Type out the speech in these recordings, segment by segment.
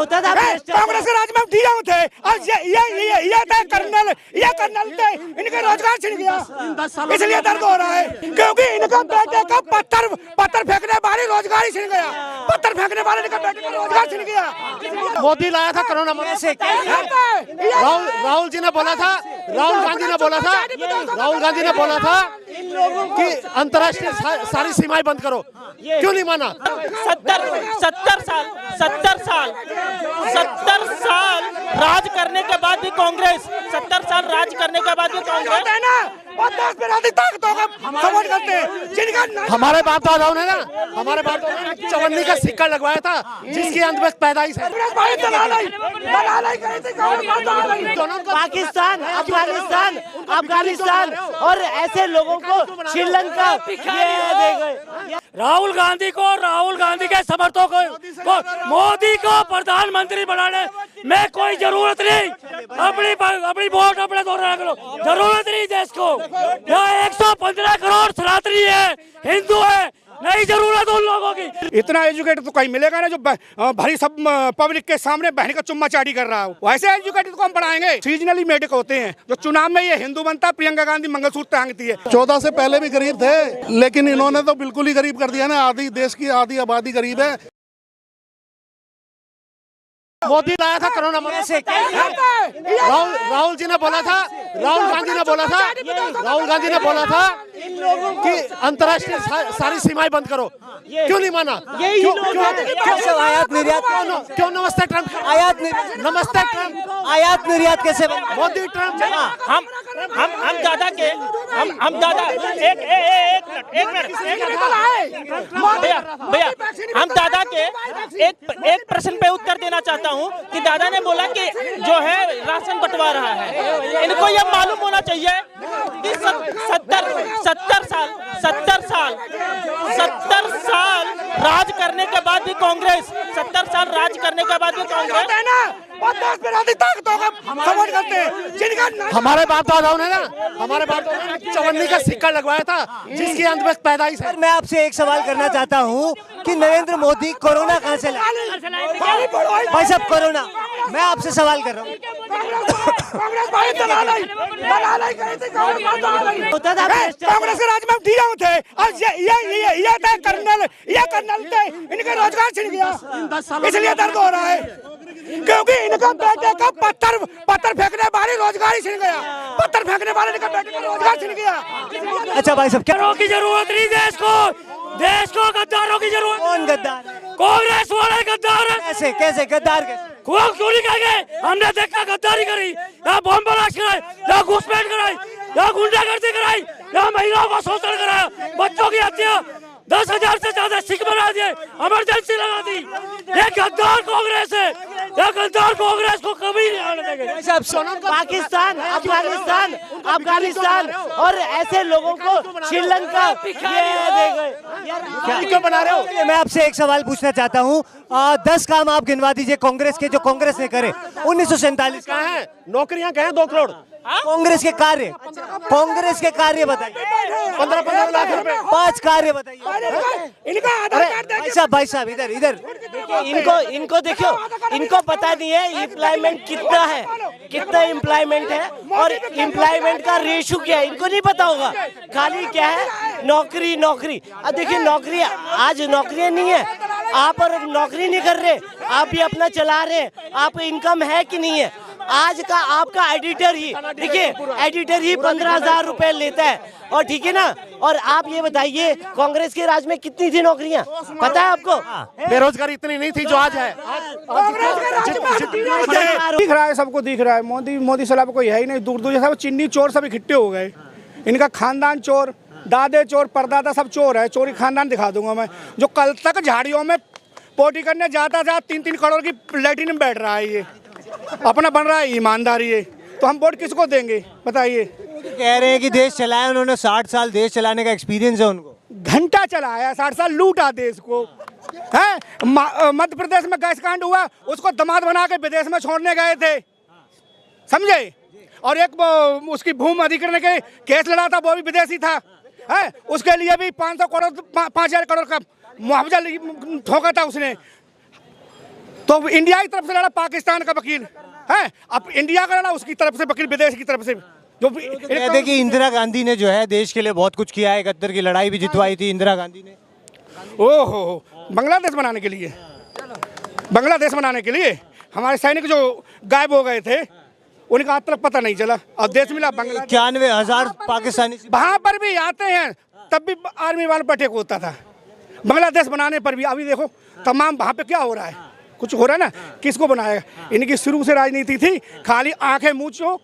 कांग्रेस के राज में हम डीएम थे और ये थे कर्नल, ये कर्नल थे, इनके रोजगार छिन गया, इसलिए दर्द हो रहा है क्योंकि इनका बेटे का पत्थर फेंकने वाले रोजगार ही छिन गया, पत्थर फेंकने वाले इनका बेटे का रोजगार छिन गया। मोदी लाया था कोरोना महामारी से, राहुल जी ने बोला था, राहुल गांधी ने बोला था कि अंतर्राष्ट्रीय सारी सीमाएं बंद करो, क्यों नहीं माना? 70 साल राज करने के बाद भी कांग्रेस, 70 साल राज करने के बाद भी कांग्रेस सपोर्ट करते हैं जिनका हमारे बाप दादाओं ने ना, हमारे बाप दादाओं ने चवन्नी का सिक्का लगवाया था जिसकी अंधभक्त पैदाइश है। पाकिस्तान, अफगानिस्तान और ऐसे लोगों को श्रीलंका ये दे गए। राहुल गांधी के समर्थकों को मोदी को प्रधानमंत्री बनाने में कोई जरूरत नहीं, अपनी वोट अपने दोहरा करो, जरूरत नहीं देश को। यहाँ 115 करोड़ सनातनी है, हिंदू है, नहीं जरूरत उन लोगों की। इतना एजुकेटेड तो कहीं मिलेगा ना जो भरी सब पब्लिक के सामने बहन का चुम्मा चाटी कर रहा हो, वैसे एजुकेटेड को हम पढ़ाएंगे। सीजनली मेडिक होते हैं, जो चुनाव में ये हिंदू बनता, प्रियंका गांधी मंगलसूत्र टांगती है। 14 से पहले भी गरीब थे, लेकिन इन्होंने तो बिल्कुल ही गरीब कर दिया ना, आधी देश की आधी आबादी गरीब है। मोदी लाया था कोरोना महामारी से, राहुल जी ने बोला था, राहुल गांधी ने बोला था कि अंतर्राष्ट्रीय सारी सीमाएं बंद करो, क्यों नहीं माना? आयात निर्यात क्यों? नमस्ते ट्रम्प, नमस्ते ट्रम्प, आयात निर्यात कैसे? मोदी ट्रम्प। हम दादा के हम दादा एक मिनट भैया हम दादा के एक प्रश्न पे उत्तर देना चाहता हूँ कि दादा ने बोला कि जो है राशन बंटवा रहा है, इनको ये मालूम होना चाहिए कि 70 साल राज करने के बाद भी कांग्रेस, 70 साल राज करने के बाद भी कांग्रेस सपोर्ट करते हैं जिनका हमारे बाप दादाओं ने ना, हमारे बाप दादाओं ने चवन्नी का सिक्का लगवाया था जिसकी अंधभक्त पैदाइश है। मैं आपसे एक सवाल करना चाहता हूँ कि नरेंद्र मोदी कोरोना कहाँ से लाए? भाई साहब कोरोना, मैं आपसे सवाल कर रहा हूँ। कांग्रेस के राज में हम डीएम थे और ये थे कर्नल, ये कर्नल थे, इनके रोजगार छिन गया, इसलिए दर्द हो रहा है क्योंकि इनका बेटे का पत्थर फेंकने वाले रोजगार ही छिन गया, पत्थर फेंकने वाले इनका बेटे का रोजगार छिन गया। अच्छा भाई साहब, गद्दारों की जरूरत नहीं देश को गद्दारों की जरूरत। कौन गद्दार? कांग्रेस वाले गद्दार है। कैसे गद्दार कैसे? क्यों नहीं कहेंगे? हमने देखा गद्दारी करी, यहाँ बम ब्लास्ट कराई, यहाँ घुसपैठ कराई, यहाँ गुंडागर्दी कराई, यहाँ महिलाओं को शोषण कराया, बच्चों की हत्या, 10,000 से ज्यादा सिख बना दिए, इमरजेंसी लगा दी। ये गद्दार कांग्रेस है, ये गद्दार कांग्रेस को कभी नहीं आने देंगे। पाकिस्तान, अफगानिस्तान और ऐसे लोगों को श्रीलंका ये दे गए। क्यों बना रहे हो? मैं आपसे एक सवाल पूछना चाहता हूँ, 10 काम आप गिनवा दीजिए कांग्रेस के जो कांग्रेस ने करे 1947। कहाँ है नौकरियां? कहाँ है 2 करोड़? कांग्रेस के कार्य बताइए। 15 लाख रुपए। 5 कार्य बताइए। भाई साहब इधर इनको देखो, इनको पता नहीं है एम्प्लॉयमेंट कितना एम्प्लॉयमेंट है और एम्प्लॉयमेंट का रेशो क्या है, इनको नहीं पता होगा। खाली क्या है, नौकरी। अब देखिए नौकरी, आज नौकरियां नहीं है, आप और नौकरी नहीं कर रहे, आप भी अपना चला रहे, आप इनकम है कि नहीं है? आज का आपका एडिटर ही, देखिए एडिटर ही 15,000 रुपए लेता है, और ठीक है ना। और आप ये बताइए कांग्रेस के राज में कितनी थी नौकरियां, पता है आपको? बेरोजगारी इतनी नहीं थी जो आज है। दिख रहा है, सबको दिख रहा है। मोदी साहब कोई है ही नहीं, दूर सब चिन्नी चोर सब इकट्ठे हो गए। इनका खानदान चोर, दादे चोर, परदादा सब चोर है। चोरी खानदान दिखा दूंगा मैं, जो कल तक झाड़ियों में पोटी करने जाता था, 3-3 करोड़ की लैट्रिन में बैठ रहा है, ये अपना बन रहा है ईमानदारी है। तो हम वोट किसको देंगे बताइए? कह रहे हैं कि देश चलाया उन्होंने, 60 साल देश चलाने का एक्सपीरियंस है उनको। घंटा चलाया, 60 साल लूटा देश को है। मध्य प्रदेश में गैस कांड हुआ, उसको दामाद बना के विदेश में छोड़ने गए थे, समझे? और एक उसकी भूमि अधिग्रहण के केस लड़ा था, वो भी विदेशी था, है। उसके लिए भी 500 करोड़ 5,000 करोड़ का मुआवजा ठोका था उसने। तो इंडिया की तरफ से लड़ा पाकिस्तान का वकील है, अब इंडिया का लड़ा उसकी तरफ से वकील, विदेश की तरफ से जो कहते कि इंदिरा गांधी ने जो है देश के लिए बहुत कुछ किया है, 71 की लड़ाई भी जितवाई थी इंदिरा गांधी ने। ओहो, बांग्लादेश बनाने के लिए, बांग्लादेश बनाने के लिए हमारे सैनिक जो गायब हो गए थे उनका आज तक पता नहीं चला और देश मिला बांग्लादेश। 91,000 पाकिस्तानी वहां पर भी आते हैं तब भी आर्मी वाला पटेक होता था, बांग्लादेश बनाने पर भी। अभी देखो तमाम वहां पे क्या हो रहा है, कुछ हो रहा है ना, किसको बनाएगा? इनकी शुरू से राजनीति थी खाली आंखें मूंचो,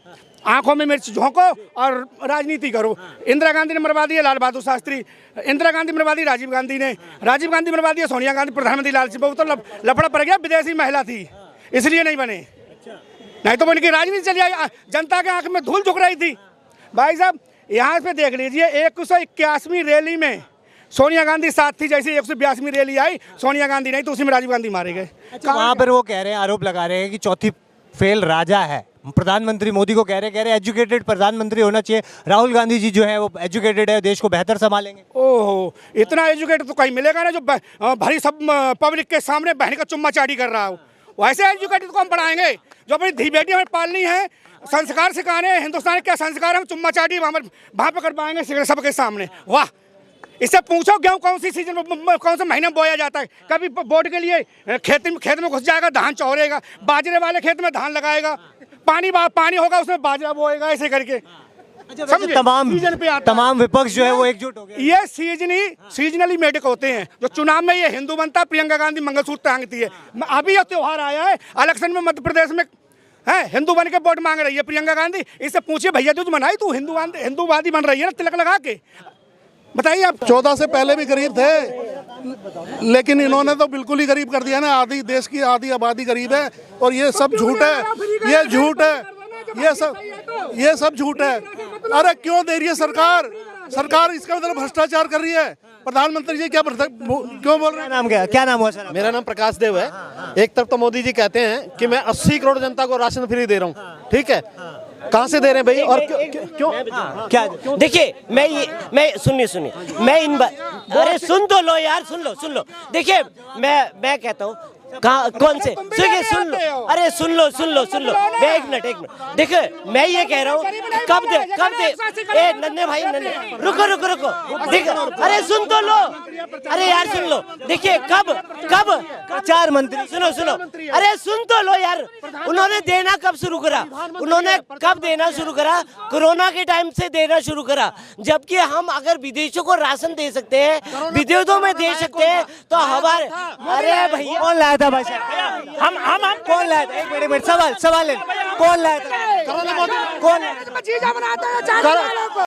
आंखों में मिर्च झोंको और राजनीति करो। इंदिरा गांधी ने मरवा दिया लाल बहादुर शास्त्री, इंदिरा गांधी मरवा दी राजीव गांधी ने, राजीव गांधी मरवा दिया सोनिया गांधी, प्रधानमंत्री लाल सिंह, वो तो लफड़ा पड़ गया, विदेशी महिला थी इसलिए नहीं बने, नहीं तो उनकी राजनीति चली आई, जनता के आंख में धूल झुक रही थी। भाई साहब यहाँ पे देख लीजिए 181वीं रैली में सोनिया गांधी साथ थी, जैसे 182वीं रैली आई सोनिया गांधी नहीं तो उसी में राजीव गांधी मारे गए। वहां पर वो कह रहे हैं, आरोप लगा रहे हैं कि चौथी फेल राजा है, प्रधानमंत्री मोदी को कह रहे एजुकेटेड प्रधानमंत्री होना चाहिए, राहुल गांधी जी जो है वो एजुकेटेड है, देश को बेहतर संभालेंगे। ओहो, इतना एजुकेटेड तो कहीं मिलेगा ना जो भरी सब पब्लिक के सामने बहन का चुम्मा चाटी कर रहा हो, वैसे एजुकेटेड को हम पढ़ाएंगे जो अपनी धी बेटी हमें पालनी है, संस्कार सिखाने हैं, हिंदुस्तान के क्या संस्कार हम चुम्मा चाटी वहाँ पे कर पाएंगे सबके सामने। वाह, इससे पूछो गेहूँ कौन सी सीजन में कौन से महीने में बोया जाता है? कभी बोट के लिए खेत में घुस जाएगा, धान चौरेगा, बाजरे वाले खेत में धान लगाएगा, पानी होगा उसमें बाजरा बोएगा, ऐसे करके। तमाम विपक्ष जो है वो एकजुट हो गया। ये सीजनली मेडिक होते हैं, जो चुनाव में ये हिंदू बनता, प्रियंका गांधी मंगलसूत्र टांगती है। अभी यह त्योहार आया है इलेक्शन में, मध्य प्रदेश में है हिंदू बन के वोट मांग रही है प्रियंका गांधी, इससे पूछिए भैया तुझ मनाई तू हिंदूवादी बन रही है ना तिलक लगा के, बताइए आप। 14 से पहले भी गरीब थे, लेकिन इन्होंने तो बिल्कुल ही गरीब कर दिया ना, आधी देश की आधी आबादी गरीब है, और ये सब झूठ है, ये झूठ है, ये सब झूठ है। अरे क्यों दे रही है सरकार इसका मतलब भ्रष्टाचार कर रही है। प्रधानमंत्री जी क्यों बोल रहे हैं? क्या नाम हुआ सर? मेरा नाम प्रकाश देव है। एक तरफ तो मोदी जी कहते हैं कि मैं 80 करोड़ जनता को राशन फ्री दे रहा हूँ, ठीक है, कहाँ से दे रहे हैं भाई, और क्यों क्या? देखिए मैं सुनिए अरे सुन तो लो यार, सुन लो। देखिए मैं कहता हूँ कौन से सुन लो, अरे सुन लो मैं एक मिनट देखिए मैं ये कह रहा हूँ कब दे ए नन्हे भाई रुको देखिए, अरे सुन तो लो, अरे यार सुन लो, देखिए कब प्रचार मंत्री सुनो अरे सुन तो लो यार, उन्होंने देना कब शुरू करा? उन्होंने कब देना शुरू करा? कोरोना के टाइम से देना शुरू करा, जबकि हम अगर विदेशों को राशन दे सकते हैं, विदेशों में दे सकते हैं, तो हमारे अरे भैया कौन लाया था भाई साहब? हम कौन लाया था? एक मिनट सवाल कौन लाया था? कौन